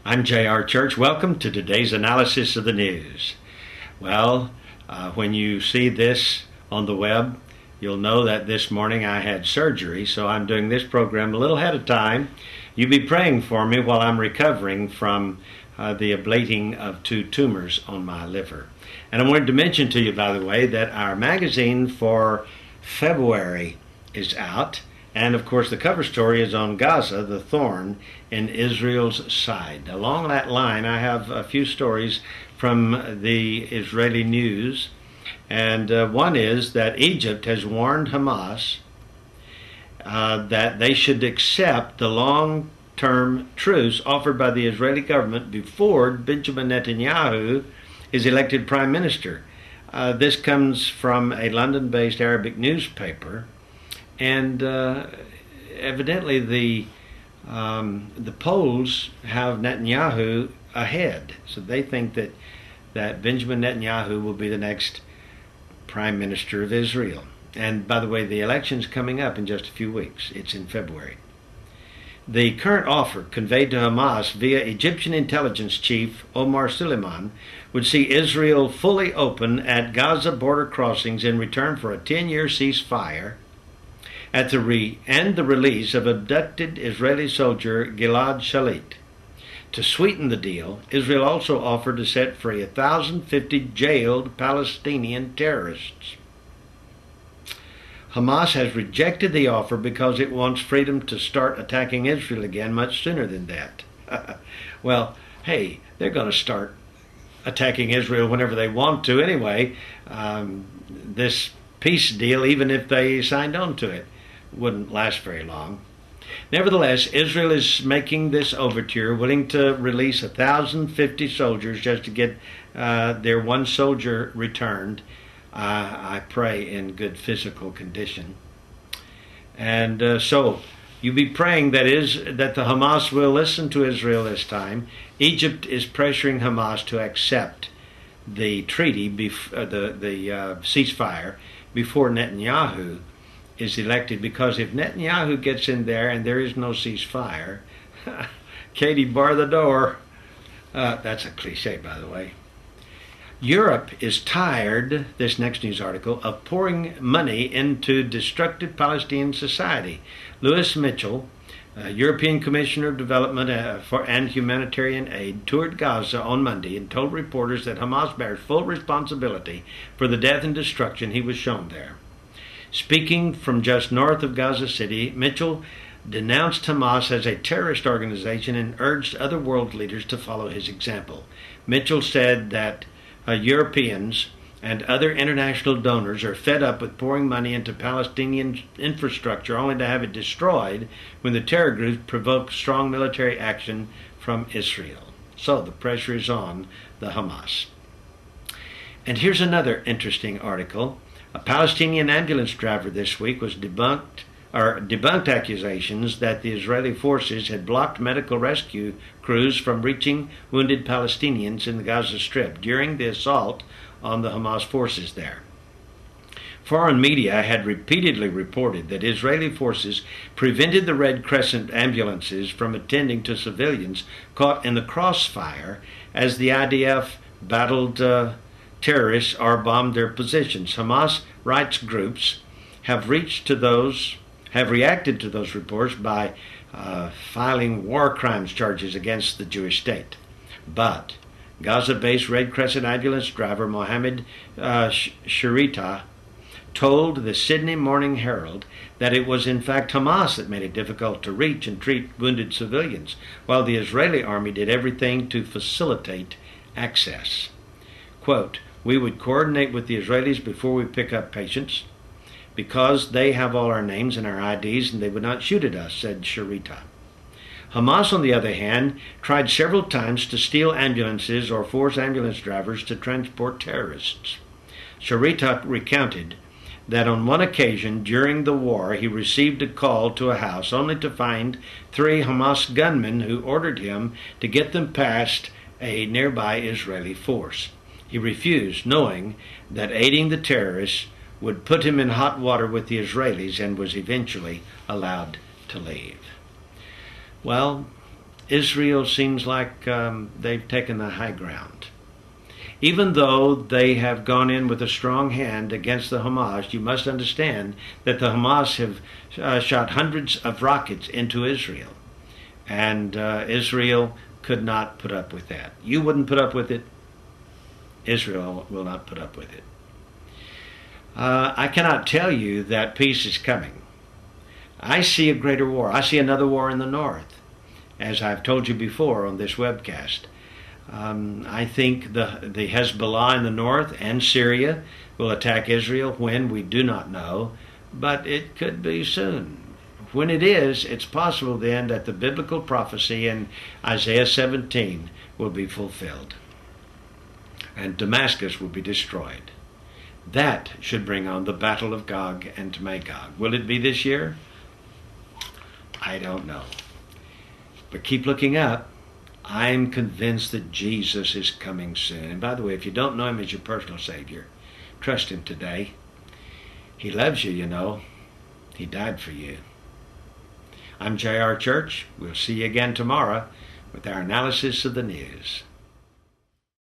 I'm J.R. Church. Welcome to today's analysis of the news. Well, when you see this on the web, you'll know that this morning I had surgery, so I'm doing this program a little ahead of time. You be praying for me while I'm recovering from the ablating of 2 tumors on my liver. And I wanted to mention to you, by the way, that our magazine for February is out. And of course, the cover story is on Gaza, the thorn in Israel's side. Along that line, I have a few stories from the Israeli news. And one is that Egypt has warned Hamas that they should accept the long-term truce offered by the Israeli government before Benjamin Netanyahu is elected prime minister. This comes from a London-based Arabic newspaper. And evidently the polls have Netanyahu ahead. So they think that Benjamin Netanyahu will be the next prime minister of Israel. And by the way, the election's coming up in just a few weeks. It's in February. The current offer conveyed to Hamas via Egyptian intelligence chief Omar Suleiman would see Israel fully open at Gaza border crossings in return for a 10-year ceasefire and the release of abducted Israeli soldier Gilad Shalit. To sweeten the deal, Israel also offered to set free 1,050 jailed Palestinian terrorists. Hamas has rejected the offer because it wants freedom to start attacking Israel again much sooner than that. Well, hey, they're going to start attacking Israel whenever they want to anyway. This peace deal, even if they signed on to it, wouldn't last very long. Nevertheless, Israel is making this overture, willing to release 1,050 soldiers just to get their one soldier returned, I pray in good physical condition. And so you be praying that the Hamas will listen to Israel this time. Egypt is pressuring Hamas to accept the treaty, the ceasefire, before Netanyahu is elected, because if Netanyahu gets in there and there is no ceasefire, Katie, bar the door. That's a cliche, by the way. Europe is tired, this next news article, of pouring money into destructive Palestinian society. Louis Mitchell, European Commissioner of Development and Humanitarian Aid, toured Gaza on Monday and told reporters that Hamas bears full responsibility for the death and destruction he was shown there. Speaking from just north of Gaza City, Mitchell denounced Hamas as a terrorist organization and urged other world leaders to follow his example. Mitchell said that Europeans and other international donors are fed up with pouring money into Palestinian infrastructure only to have it destroyed when the terror groups provoke strong military action from Israel. So the pressure is on the Hamas. And here's another interesting article. A Palestinian ambulance driver this week was debunked accusations that the Israeli forces had blocked medical rescue crews from reaching wounded Palestinians in the Gaza Strip during the assault on the Hamas forces there. Foreign media had repeatedly reported that Israeli forces prevented the Red Crescent ambulances from attending to civilians caught in the crossfire as the IDF battled terrorists or bombed their positions. Hamas rights groups have reacted to those reports by filing war crimes charges against the Jewish state. But Gaza-based Red Crescent ambulance driver Mohammed Sharita told the Sydney Morning Herald that it was in fact Hamas that made it difficult to reach and treat wounded civilians, while the Israeli army did everything to facilitate access. Quote, "We would coordinate with the Israelis before we pick up patients because they have all our names and our IDs and they would not shoot at us," said Sharita. Hamas, on the other hand, tried several times to steal ambulances or force ambulance drivers to transport terrorists. Sharita recounted that on one occasion during the war he received a call to a house only to find 3 Hamas gunmen who ordered him to get them past a nearby Israeli force. He refused, knowing that aiding the terrorists would put him in hot water with the Israelis, and was eventually allowed to leave. Well, Israel seems like they've taken the high ground. Even though they have gone in with a strong hand against the Hamas, you must understand that the Hamas have shot hundreds of rockets into Israel. And Israel could not put up with that. You wouldn't put up with it. Israel will not put up with it. I cannot tell you that peace is coming. I see a greater war. I see another war in the north, as I've told you before on this webcast. I think the Hezbollah in the north and Syria will attack Israel when, we do not know, but it could be soon. When it is, it's possible then that the biblical prophecy in Isaiah 17 will be fulfilled, and Damascus will be destroyed. That should bring on the battle of Gog and Magog. Will it be this year? I don't know. But keep looking up. I'm convinced that Jesus is coming soon. And by the way, if you don't know him as your personal Savior, trust him today. He loves you, you know. He died for you. I'm J.R. Church. We'll see you again tomorrow with our analysis of the news.